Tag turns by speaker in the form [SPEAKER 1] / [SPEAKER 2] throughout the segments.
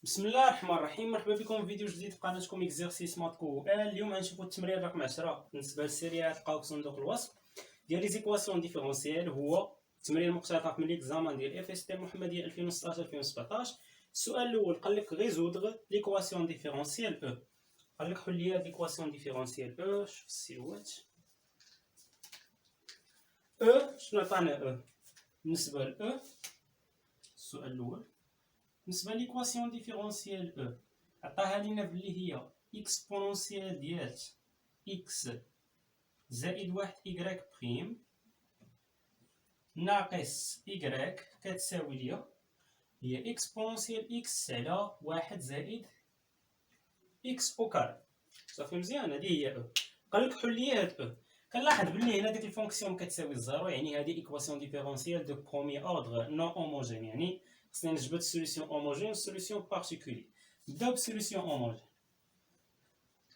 [SPEAKER 1] بسم الله الرحمن الرحيم. مرحبا بكم في فيديو جديد في قناتكم اكزرسيس ماتكو. اليوم غنشوفوا التمرين رقم 10 بالنسبه للسيريات لقاو في صندوق الوصف ديال لي زيكواسيون ديفيرونسيال. هو تمرين مقتطف من ليكزامان ديال اف اس تي المحمديه 2016 2017. السؤال الاول قال لك ريزودغ ليكواسيون ديفيرونسيال او. قال لك حل لي ليكواسيون ديفيرونسيال او. شوف السيوات او شنو عطانا او بالنسبه ل او. السؤال الاول بالنسبه ليكواسيون ديفيرونسيال او عطاها لينا بلي هي اكسبونونسيال ديال اكس زائد واحد إيكغيك بريم ناقص إيكغيك كتساوي ليا هي اكسبونونسيال اكس على واحد زائد اكس او كاري. صافي مزيان، هادي هي او. قالك حل لي هاد او. كنلاحظ بلي هنا ديك الفونكسيون كتساوي الزيرو، يعني هادي ايكواسيون ديفيرونسيال دو بروميير اوردر نون هوموجين، يعني خصني نجبد سوليسيون هوموجين و سوليسيون بارتيكولي. نبداو بسوليسيون هوموجين.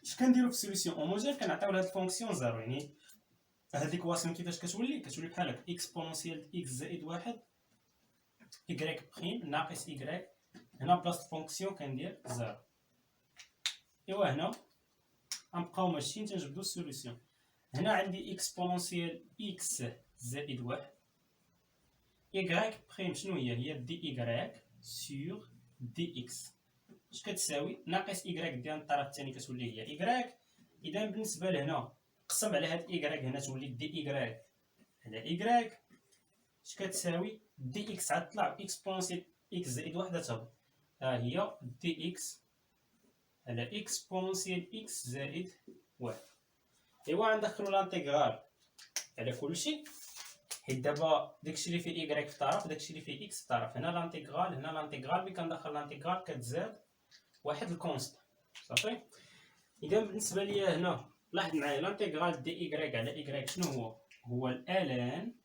[SPEAKER 1] اش كنديرو في سوليسيون هوموجين؟ كنعطيو لهاد الفونكسيون زيرو، يعني هاد ليكواسيون كيفاش كتولي بحال هكا اكسبونونسيال اكس زائد واحد إيكغيك بريم ناقص إيكغيك. هنا بلاصة الفونكسيون كندير زيرو. إوا هنا غنبقاو ماشيين تنجبدو السوليسيون. هنا عندي اكسبونونسيال اكس زائد واحد إيكغيك بريم شنو هي دي إيكغيك سور دي إكس. اش كتساوي؟ ناقص إيكغيك ديال الطرف الثاني كتولي هي إيكغيك. إذا بالنسبة لهنا قسم على هاد إيكغيك هنا تولي دي إيكغيك على إيكغيك. اش كتساوي؟ دي إكس عاد طلع إكسبونونسيال إكس زائد واحد تهبط، ها هي دي إكس على إكسبونونسيال إكس زائد واحد. إوا غندخلو لانتيغرال على كلشي، حيت دابا داكشي اللي فيه إيكغيك في طرف داكشي اللي فيه إكس في طرف. هنا لانتيغرال هنا لانتيغرال، ملي كندخل لانتيغرال كتزاد واحد الكونست. صافي. إذا بالنسبة ليا هنا لاحظ معايا لانتيغرال دي إيكغيك على إيكغيك شنو هو الألان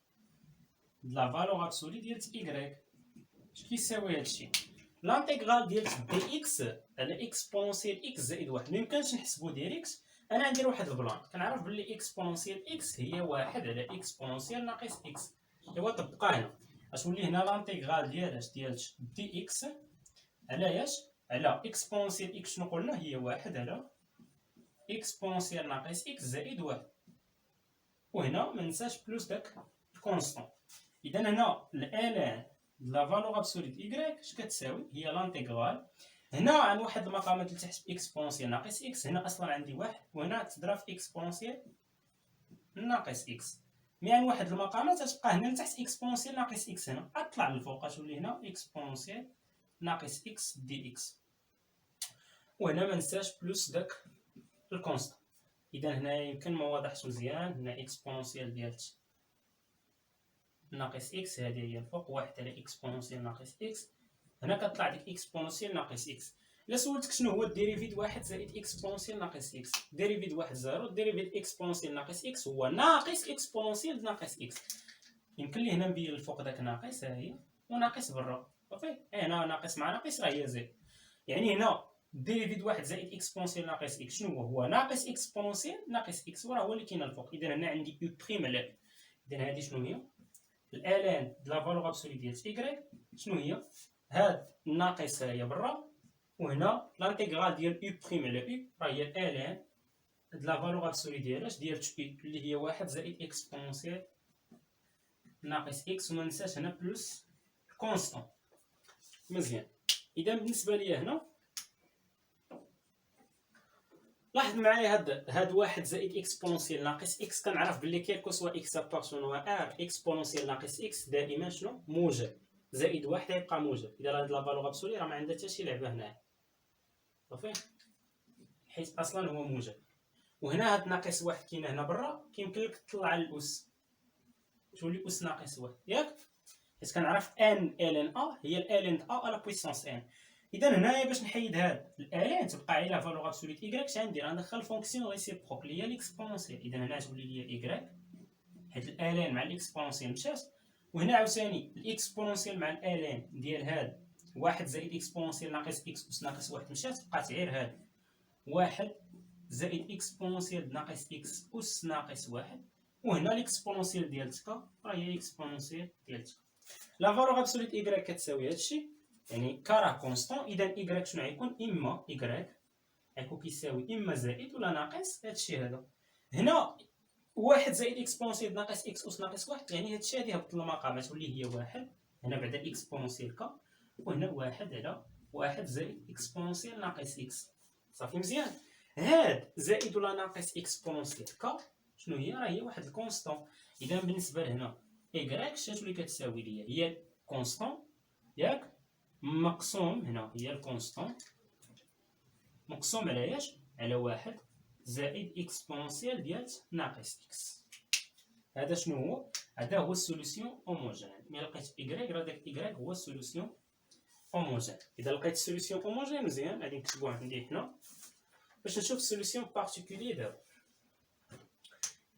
[SPEAKER 1] د لا فالور ابسولي ديال إيكغيك. اش كيساوي هادشي؟ لانتيغرال ديال دي إكس على إكسبونونسيال إكس زائد واحد. ميمكنش نحسبو ديريكت، أنا ندير واحد البلان. كنعرف بلي إكسبونونسيال إكس هي واحد على إكسبونونسيال ناقص إكس. إوا طبقها هنا غتولي هنا لانتيغرال ديال دي إكس على على إكسبونونسيال إكس شنو قلنا هي واحد على إكسبونونسيال ناقص إكس زائد واحد. وهنا مننساش بلوس داك الكونستون. إذا هنا الألان د لا فالور ابسولي د إيكغيك اش كتساوي؟ هي لانتيغرال. هنا عن واحد المقامات اللي تحت إكسبونونسيال ناقص إكس، هنا أصلا عندي واحد وهنا تضرب في إكسبونونسيال ناقص إكس. مي عن واحد المقامات تبقى هنا لتحت إكسبونونسيال ناقص إكس، هنا غطلع للفوق غتولي هنا إكسبونونسيال ناقص إكس دي إكس. وهنا مننساش بلوس داك الكونستون. إذا هنا يمكن ما واضحش مزيان، هنا إكسبونونسيال ديال ناقص إكس هذه هي الفوق واحد على إكسبونونسيال ناقص إكس. هنا كطلع ديك إكسبونونسيال ناقص إكس. إلا سولتك شنو هو الديريفيد واحد زائد إكسبونونسيال ناقص إكس، ديريفيد واحد زيرو، ديريفيد إكسبونونسيال ناقص إكس هو ناقص إكسبونونسيال ناقص إكس. يمكن لي هنا نبين الفوق داك ناقص ها هي وناقص برا. صافي. هنا ناقص مع ناقص راه هي زيرو. يعني هنا ديريفيد واحد زائد إكسبونونسيال ناقص إكس شنو هو ناقص إكسبونونسيال ناقص إكس، وراه هو اللي كاين الفوق. إذا هنا عندي أو بريم على. إذا هادي شنو هي؟ الالان د لا فالور ابسولي ديال إيكغيك شنو هي؟ هاد الناقص هي برا، وهنا لانتيغرال ديال او بريم على او راه هي الالان د لا فالور ابسولي ديال او اللي هي واحد زائد اكسبونونسيال ناقص اكس. وما ننساش هنا بلوس كونستون. مزيان. اذا بالنسبه ليا هنا لاحظ معايا هاد واحد زائد اكسبونونسيال ناقص اكس. كنعرف بلي كيلكو سوا اكس ابارتون و ار اكسبونونسيال ناقص اكس دائما شنو؟ موجب. زائد واحد غيبقى موجب. اذا هاد لا فالور ابسولي راه ما عندها حتى شي لعبه هنا. صافي. حيت اصلا هو موجب. وهنا هاد ناقص واحد كاين هنا برا، كيمكن لك تطلع الاس تولي اس ناقص واحد ياك، حيت كنعرف ان الان ا هي الالان ا على بويسونس ان. اذا هنايا باش نحيد هاد الالان تبقى على فالور ابسوليت ايكغيك اش غندير؟ غندخل فونكسيون ريسيبروك اللي هي ليكسبونونسيال. اذا هنا تولي لي ايكغيك حيت الالان مع الاكسبونونسيال مشات، وهنا عاوتاني الاكسبونونسيال مع الالان ديال هاد واحد زائد اكسبونونسيال ناقص اكس اس ناقص واحد مشات، بقات غير هاد واحد زائد اكسبونونسيال ناقص اكس اس ناقص واحد. وهنا ليكسبونونسيال ديال تكا راه هي اكسبونونسيال ديال تكا. لا فالور ابسوليت ايكغيك كتساوي هادشي يعني كراه كونستون، اذا ايكغيك شنو غيكون؟ اما ايكغيك غيكون كيساوي اما زائد ولا ناقص هادشي هذا. هنا واحد زائد اكسبونسيال ناقص اكس اس ناقص واحد، يعني هادشي غادي يهبط المقام تولي هي واحد هنا بعد اكسبونسيال ك، وهنا واحد على واحد زائد اكسبونسيال ناقص اكس. صافي مزيان. هاد زائد ولا ناقص اكسبونسيال ك شنو هي؟ راه هي واحد الكونستون. اذا بالنسبه لهنا ايكغيك شنو اللي كتساوي ليا؟ هي كونستون ياك، مقسوم هنا هي الكونستون مقسوم على ايش؟ على واحد زائد اكسبونسيال ديال ناقص اكس. هذا شنو هو؟ هذا هو السوليسيون هوموجين. ملي لقيت ايكغيك راه داك ايكغيك هو السوليسيون هوموجين. اذا لقيت السوليسيون هوموجين مزيان غادي نكتبوها عندي هنا باش نشوف السوليسيون بارتيكولي دابا.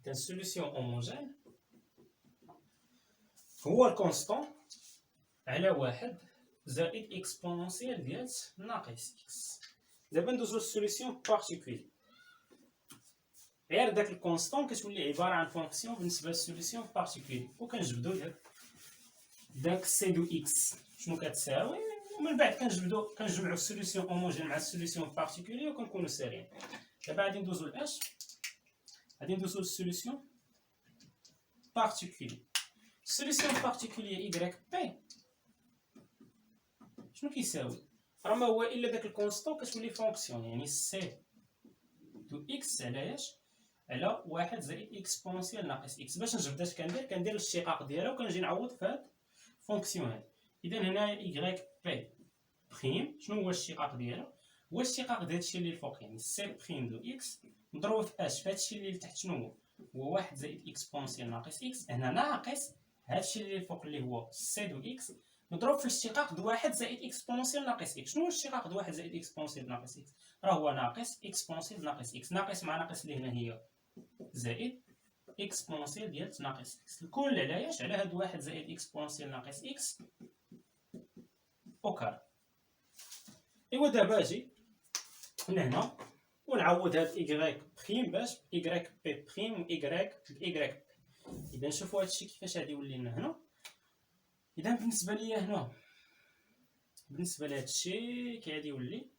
[SPEAKER 1] اذا السوليسيون هوموجين هو الكونستون على واحد زائد اكسبونسيال ديال ناقص اكس. دابا ندوزو للسوليسيون بارتيكولي. غير داك الكونستون كتولي عباره عن فونكسيون بالنسبه للسوليسيون بارتيكولي، وكنجبدو داك سي دو اكس شنو كتساوي، ومن بعد كنجمعو السوليسيون هوموجين مع السوليسيون بارتيكولي وكنكونو ساريين. دابا غادي ندوزو لاش؟ غادي ندوزو للسوليسيون بارتيكولي. السوليسيون بارتيكولي ايكغيك بي شنو كيساوي؟ راه ما هو الا داك الكونستون كتولي فونكسيون، يعني سي دو اكس على اش؟ على واحد زائد اكسبونسيال ناقص اكس. باش نجبد اش كندير الاشتقاق ديالها وكنجي نعوض في هاد الفونكسيون هادي. اذا هنا ايكغيك بي بريم شنو هو الاشتقاق ديالها؟ هو الاشتقاق ديال هادشي اللي الفوق، يعني سي بريم دو اكس مضروب في اش في هادشي اللي لتحت شنو هو؟ هو واحد زائد اكسبونسيال ناقص اكس، هنا ناقص هادشي اللي الفوق اللي هو سي دو اكس مضروب في الاشتقاق د واحد زائد اكسبونسيال ناقص اكس. شنو هو الاشتقاق د واحد زائد اكسبونسيال ناقص اكس؟ راه هو ناقص اكسبونسيال ناقص اكس، ناقص مع ناقص اللي هنا هي زائد اكسبونسيال ديال ناقص اكس. الكل على اش؟ على هاد واحد زائد اكسبونسيال ناقص اكس او كار. ايوا دابا اجي لهنا ونعوض هاد ايكغيك بريم باش ايكغيك بي بريم و ايكغيك بايكغيك بي. اذا نشوفوا هادشي كيفاش غادي يولي لنا هنا. اذا بالنسبه ليا هنا بالنسبه لهادشي كي غادي يولي،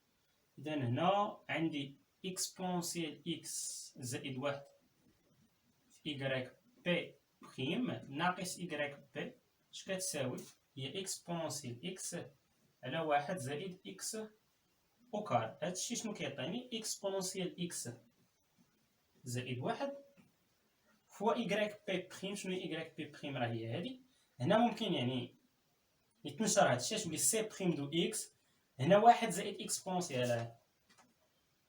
[SPEAKER 1] اذا هنا عندي اكسبونسيال اكس زائد واحد في ايكغيك بي بريم ناقص ايكغيك بي اش كتساوي؟ هي اكسبونسيال اكس على واحد زائد اكس او كار. هادشي شنو كيعطيني؟ اكسبونسيال اكس زائد واحد فوا ايكغيك بي بريم. شنو هي ايكغيك بي بريم؟ راه هي هادي. هنا ممكن يعني يتنشر هادشي تولي سي بريم دو اكس، هنا واحد زائد اكسبونسيال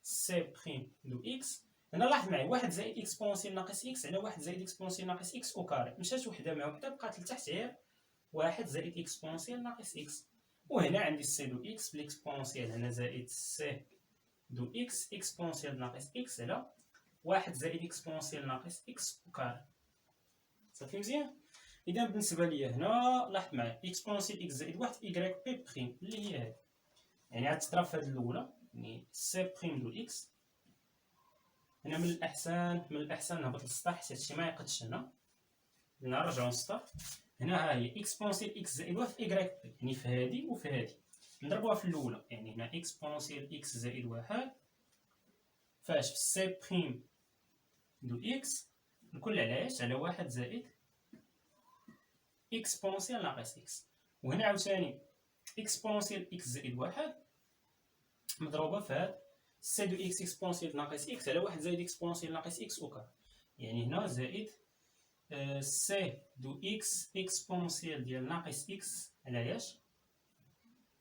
[SPEAKER 1] سي بريم دو اكس. هنا لاحظ معايا واحد زائد اكسبونسيال ناقص اكس على واحد زائد اكسبونسيال ناقص اكس او كاري. مشات وحده مع وحده بقات لتحت غير واحد زائد اكسبونسيال ناقص اكس. وهنا عندي سي دو اكس بالاكسبونسيال هنا زائد سي دو اكس اكسبونسيال ناقص اكس على واحد زائد اكسبونسيال ناقص اكس او كاري. صافي مزيان. اذا بالنسبه ليا هنا لاحظ معايا اكسبونسيال اكس زائد واحد ايكغيك بي بريم اللي هي هادي، يعني عاد تضرب في هاد الاولى يعني سي بريم دو اكس. هنا من الاحسن نهبط للسطح حيت هادشي ما يقدش هنا نرجعو للسطح. هنا ها هي اكسبونسيال اكس زائد واحد في ايكغيك بي، يعني في هادي وفي هادي نضربوها في الاولى، يعني هنا اكسبونسيال اكس زائد واحد فاش في سي بريم دو اكس الكل على اش؟ على واحد زائد اكسبونسيال ناقص اكس. وهنا عاوتاني اكسبونسيال اكس زائد واحد مضروبه في هاد سي دو اكس اكسبونسيال ناقص اكس على واحد زائد اكسبونسيال ناقص اكس او كار، يعني هنا زائد سي دو اكس اكسبونسيال ديال ناقص اكس على اش؟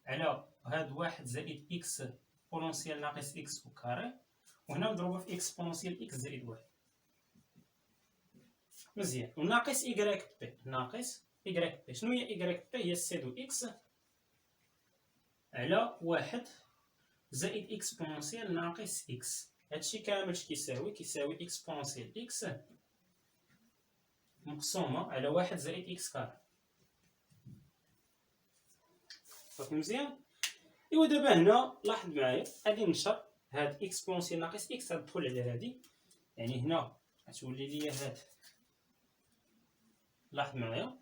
[SPEAKER 1] على هاد واحد زائد اكس بونونسيال ناقص اكس او كاري، وهنا مضروبه في اكسبونسيال اكس زائد واحد. مزيان. وناقص ايكغيك بي، ناقص ايكغيك بي. شنو هي ايكغيك بي؟ هي سي دو اكس على واحد زائد اكسبونسيال ناقص اكس. هادشي كامل اش كيساوي اكسبونسيال اكس مقسومه على واحد زائد اكس كار. صافي مزيان. ايوا دابا هنا لاحظ معايا غادي ننشر هاد اكسبونسيال ناقص اكس غتدخل على هادي، يعني هنا غتولي ليا هاد. لاحظ معايا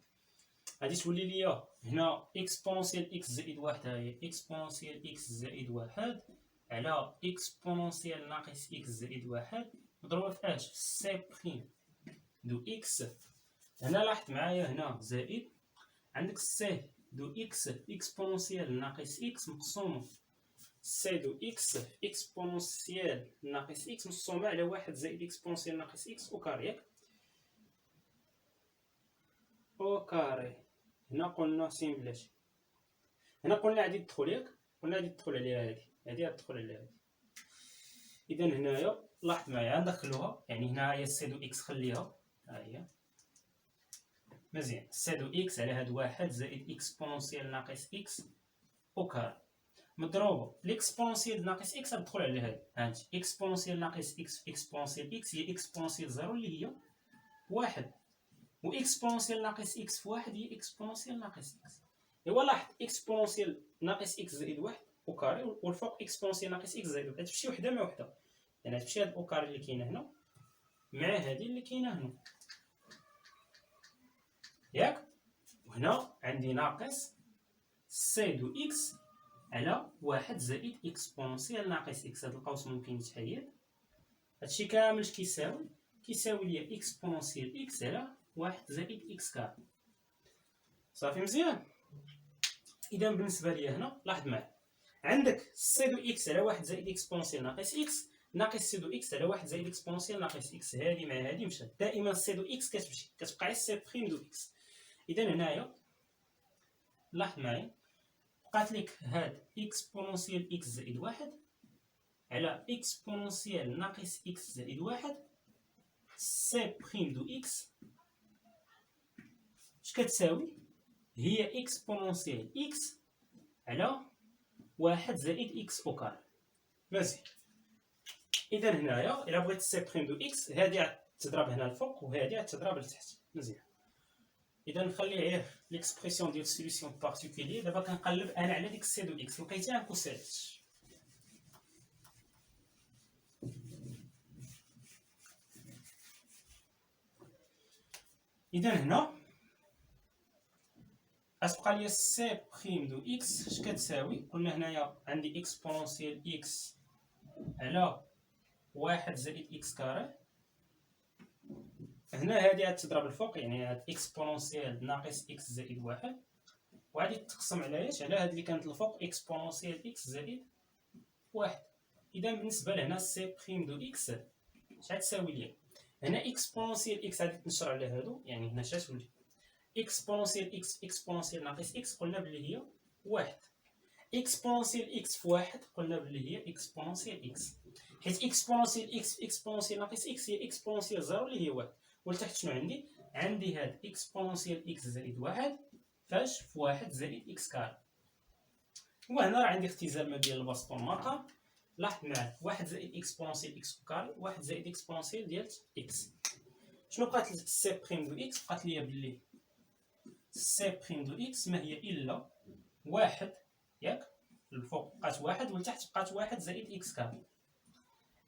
[SPEAKER 1] غادي تولي ليا هنا اكسبونسيال اكس زائد واحد، ها هي اكسبونسيال اكس زائد واحد على اكسبونسيال ناقص اكس زائد واحد مضروبة في اش؟ في سي بريم دو اكس. هنا لاحظت معايا هنا زائد، عندك سي دو اكس اكسبونسيال ناقص اكس مقسومة سي دو اكس اكسبونسيال ناقص اكس مقسومة على واحد زائد اكسبونسيال ناقص اكس او كاري، ياك؟ او كاري. هنا قلنا سيمبلاتي، هنا قلنا غادي تدخل، ياك؟ قلنا غادي تدخل عليها هادي، هادي غتدخل عليها هادي. اذا هنايا لاحظ معايا ندخلوها، يعني هنا هي سي دو اكس خليها، ها هي مزيان. سي دو اكس على هاد واحد زائد اكسبونسيال ناقص اكس او كاري مضروبه ليكسبونسيال ناقص اكس غتدخل على هادي، هانتي اكسبونسيال ناقص اكس في اكسبونسيال اكس هي اكسبونسيال زيرو اللي هي واحد، و اكسبونسيال ناقص اكس في واحد هي اكسبونسيال ناقص اكس. ايوا لاحظ اكسبونسيال ناقص اكس زائد واحد او كاري والفوق اكسبونسيال ناقص اكس زائد واحد، تمشي وحده مع وحده، يعني تمشي هاد او كاري اللي كاينه هنا مع هادي اللي كاينه هنا، ياك؟ وهنا عندي ناقص سي دو اكس على واحد زائد اكسبونسيال ناقص اكس، هاد القوس ممكن يتحيد، هادشي كامل اش كيساوي ليا اكسبونسيال اكس على واحد زائد اكس كار. صافي مزيان. اذا بالنسبه ليا هنا لاحظ معايا عندك سي دو اكس على واحد زائد اكسبونسيال ناقص اكس ناقص سي دو اكس على واحد زائد اكسبونسيال ناقص اكس، هادي مع هادي مشات، دائما سي دو اكس كتمشي كتبقى غير سي بريم دو اكس. اذا هنايا لاحظ معايا بقات لك هاد اكسبونسيال اكس زائد واحد على اكسبونسيال ناقص اكس زائد واحد سي بريم دو اكس، اش كتساوي؟ هي اكسبونسيال اكس على واحد زائد اكس او كار. مزيان. اذا هنايا الا بغيت سي بريم دو اكس هادي غتضرب هنا الفوق وهادي غتضرب لتحت. مزيان. اذا نخلي غير ليكسبرسيون ديال سوليسيون بارتيكولي. دابا كنقلب انا على ديك سي دو اكس، لقيتها كوسالت. اذا هنا غتبقى ليا سي بريم دو اكس اش كتساوي؟ قلنا هنايا عندي اكسبونسيال اكس على واحد زائد اكس كاري، هنا هادي غتضرب الفوق، يعني هاد اكسبونسيال ناقص اكس زائد واحد، وغادي تقسم على ايش؟ على هاد اللي كانت الفوق اكسبونسيال اكس زائد واحد. اذا بالنسبه لهنا سي بريم دو اكس اش غتساوي ليا؟ هنا اكسبونسيال اكس غادي تنشر على هادو، يعني هنا اش غتولي؟ اكسبونسيال اكس اكسبونسيال ناقص اكس قلنا بلي هي واحد، اكسبونسيال اكس في واحد قلنا بلي هي اكسبونسيال اكس، حيت اكسبونسيال اكس في اكسبونسيال ناقص اكس هي اكسبونسيال زيرو اللي هي واحد. ولتحت شنو عندي؟ عندي هاد اكسبونسيال اكس زائد واحد فاش في واحد زائد اكس كار. وهنا راه عندي اختزال ما بين البسط والمقام. لاحظ معايا واحد زائد اكسبونسيال اكس كار واحد زائد اكسبونسيال ديال اكس. شنو بقات سي بريم دو اكس؟ بقات ليا بلي سي بريم دو اكس ما هي الا واحد، ياك؟ الفوق بقات واحد والتحت بقات واحد زائد اكس كار.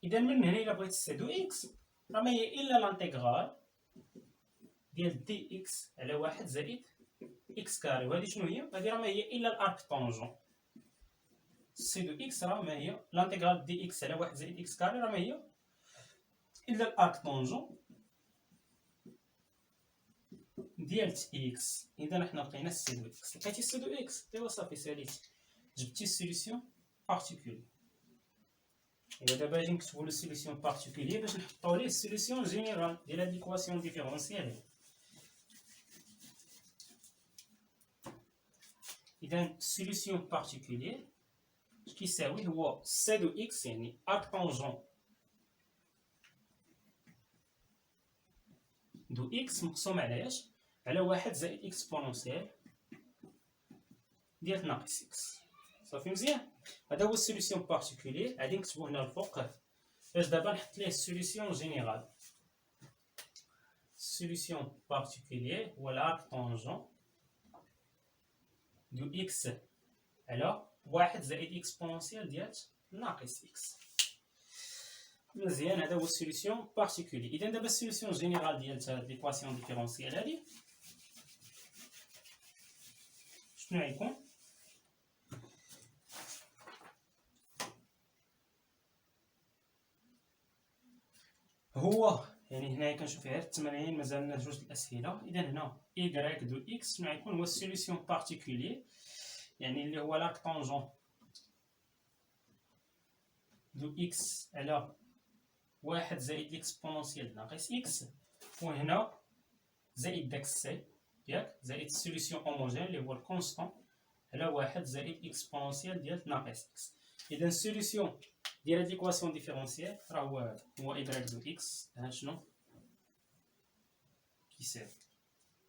[SPEAKER 1] اذا من هنا الا بغيت سي دو اكس راه ما هي الا لانتيغرال ديال دي اكس على واحد زائد اكس كاري، وهذه شنو هي؟ هذه راه ما هي الا الارك طونجون. سي دو اكس راه ما هي لانتيغرال دي اكس على واحد زائد اكس كاري، راه ما هي الا الارك طونجون ديال اكس. اذا حنا لقينا سي دو اكس. لقيتي سي دو اكس ايوا صافي ساليتي، جبتي السوليسيون بارتيكولي. ايوا دابا غادي نكتبوا لو سوليسيون بارتيكولي باش نحطوا ليه السوليسيون جينيرال ديال هاد ليكواسيون ديفيرونسيال. اذا solution particulier كيساوي هو سي دو اكس، يعني ارك طونجون دو اكس مقسوم على اش؟ على واحد زائد اكسبونونسيال ديال ناقص اكس. صافي مزيان. هذا هو السوليسيون بارتيكولي. غادي نكتبو هنا الفوق باش دابا نحط ليه السوليسيون جينيرال. السوليسيون بارتيكولي هو الارك طونجون دو اكس على واحد زائد اكسبونونسيال ديال ناقص اكس. مزيان. هذا هو السوليسيون بارتيكولي. اذا دابا السوليسيون جينيرال ديال هاد ليكواسيون ديفيرونسيال هادي شنو غيكون؟ هو يعني هنايا كنشوف غير التمرين، مازالنا جوج الاسئله. اذا هنا y دو x شنو غيكون؟ هو السوليسيون بارتيكولي، يعني اللي هو لاك طونجون دو x على واحد زائد ليكسبونونسيال ناقص x، وهنا زائد داك السي ياك، زائد السوليسيون هوموجين اللي هو الكونستون على واحد زائد اكسبونونسيال ديال ناقص x. اذا السوليسيون ديال هاد ليكواسيون ديفيرونسيال راه هو هذا، هو y دو x. ها شنو كيساوي؟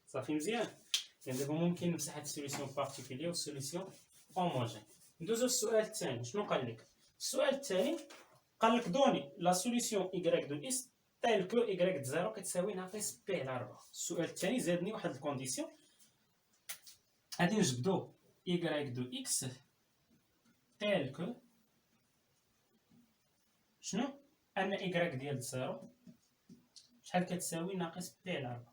[SPEAKER 1] صافي مزيان. يعني دابا ممكن نمسح هاد السوليسيون بارتيكولير والسوليسيون هوموجين. ندوزو للسؤال الثاني. شنو قال لك؟ السؤال الثاني قال لك دوني لا سوليسيون y دو x تيل كو y د زيرو كتساوي ناقص بي على 4. السؤال الثاني زادني واحد الكونديسيون، غادي نجبدو y دو x تيل كو شنو؟ ان y ديال زيرو شحال كتساوي ناقص بي على 4.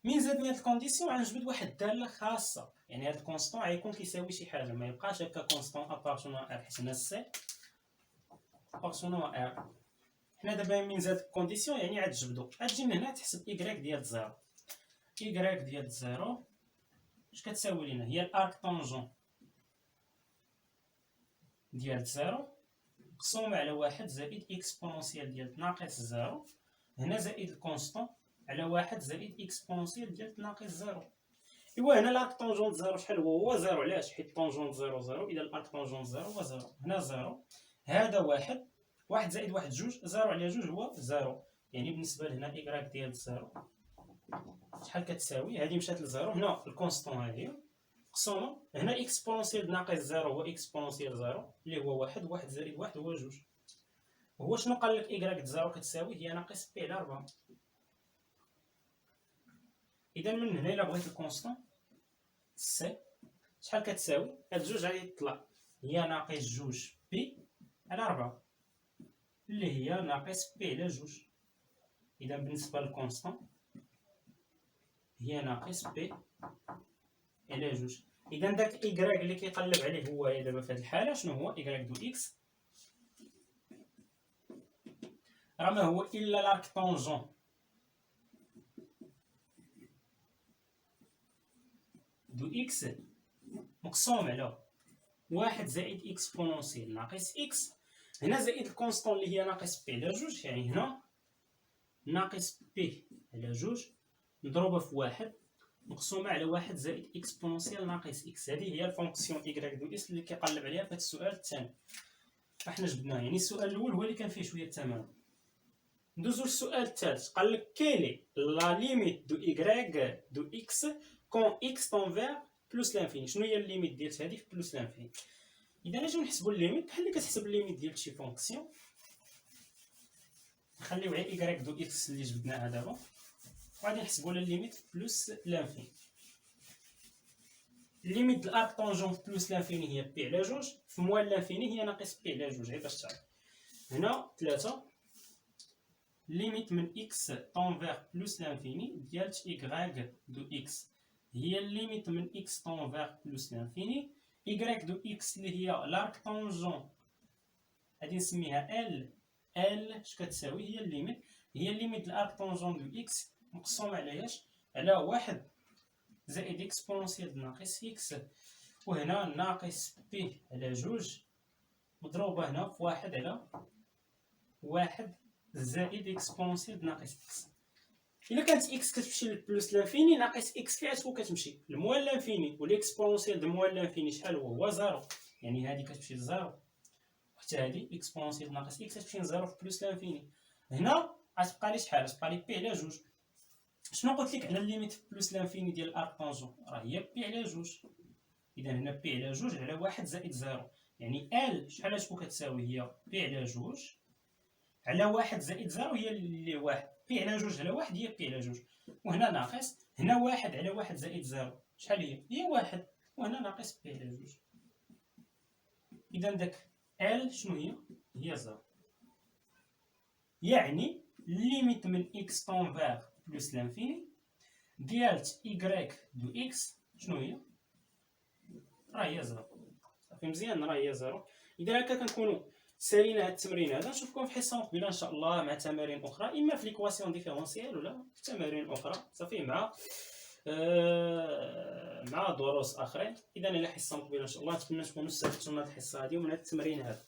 [SPEAKER 1] من زادني هاد الكونديسيون غنجبد واحد الداله خاصه، يعني هاد الكونستون غيكون كيساوي شي حاجه، ما يبقاش هكا كونستون ابارتونون ار، حيت هنا سي ابارتونون ار. حنا دابا من زاد الكونديسيون يعني عاد تجبدو، غتجي من هنا تحسب y ديال زيرو. y ديال زيرو اش كتساوي لينا؟ هي الارك طونجون ديال زيرو مقسوم على واحد زائد اكسبونونسيال ديال ناقص زيرو، هنا زائد الكونستون على واحد زائد اكسبونونسيال ديال ناقص زيرو. ايوا هنا الارك طونجون زيرو شحال هو؟ هو زيرو. علاش؟ حيت طونجون زيرو زيرو، اذا الارك طونجون زيرو هو زيرو. هنا زيرو، هذا واحد، واحد زائد واحد جوج، زيرو على جوج هو زيرو. يعني بالنسبه لهنا y ديال زيرو شحال كتساوي؟ هذه مشات لزيرو، هنا الكونستون هذه مقسومه، هنا اكسبونونسيال ناقص زيرو هو اكسبونونسيال زيرو اللي هو واحد، واحد زائد واحد هو جوج. هو شنو قال لك؟ y د زيرو كتساوي هي ناقص بي على 4. اذا من هنا الا بغيت الكونستون سي شحال كتساوي؟ هاد جوج غادي تطلع هي ناقص جوج بي على 4 اللي هي ناقص بي على جوج. اذا بالنسبه للكونستون هي ناقص بي على جوج. اذا داك y اللي كيقلب عليه هو دابا في هذه الحاله شنو هو؟ y دو x راه ما هو الا لارك طونجون دو x مقسوم على واحد زائد اكسبونونسيال ناقص x، هنا زائد الكونستون اللي هي ناقص بي على جوج، يعني هنا ناقص بي على جوج مضروبه في واحد مقسومه على واحد زائد اكسبونونسيال ناقص x. هذه هي الفونكسيون y دو x اللي كيقلب عليها في هذا السؤال الثاني. احنا جبناه، يعني السؤال الاول هو اللي كان فيه شويه التمارين. ندوزو للسؤال الثالث. قال لك كيلي لا ليميت دو y دو x كون x طون فيغ بلوس لانفيني. شنو هي الليميت ديال هذه في بلوس لانفيني؟ اذا نجيو نحسبوا الليميت بحال اللي كتحسب الليميت ديال شي فونكسيون. نخليو غير y دو x اللي جبدناها دابا، وغادي نحسبوا الليميت بلوس لانفيني. الليميت د الارك طونجون في بلوس لانفيني هي بي على جوج، في موال لانفيني هي ناقص بي على جوج. غير باش تعرف هنا 3 ليميت من x طون فيغ بلوس لانفيني ديال y دو x هي الليميت من x طون فيغ بلوس لانفيني. y دو x اللي هي لارك طونجون غادي نسميها ال اش كتساوي؟ هي الليميت، هي الليميت د الارك طونجون دو x مقسوم على اش؟ على واحد زائد اكسبونونسيال ناقص x، وهنا ناقص بي على جوج مضروبه هنا في واحد على واحد زائد اكسبونونسيال ناقص x. الا كانت x كتمشي لبلوس لانفيني ناقص x فين عتكون كتمشي؟ الموال لانفيني، والاكسبونونسيال د الموال لانفيني شحال هو؟ هو زيرو، يعني هذه كتمشي لزيرو، وحتى هذه اكسبونونسيال ناقص x كتمشي لزيرو في بلوس لانفيني. هنا غتبقى لي شحال؟ غتبقى لي بي على جوج. شنو قلت لك على الليميت في بلوس لانفيني ديال الارك طونجون؟ راه هي بي على جوج. اذا هنا بي على جوج على واحد زائد زيرو، يعني ال شحال غتكون كتساوي؟ هي بي على جوج على واحد زائد زيرو هي اللي واحد، بي على جوج على واحد هي بي على جوج، وهنا ناقص، هنا واحد على واحد زائد زيرو شحال هي؟ هي واحد، وهنا ناقص بي على جوج. اذا داك ال شنو هي؟ هي زيرو. يعني ليميت من x طون فيغ بلوس لانفيني ديال y دو x شنو هي؟ راه هي زيرو. صافي مزيان، راه هي زيرو. اذا هكا كنكونوا سالينا هاد التمرين هذا. نشوفكم في حصه مقبله ان شاء الله مع تمارين اخرى، اما في ليكواسيون ديفيرونسيال ولا في تمارين اخرى. صافي مع دروس اخرين. اذا الى حصه مقبله ان شاء الله. نتمنى تكونوا استفدتوا من هذه الحصه هذه ومن هذا التمرين هذا.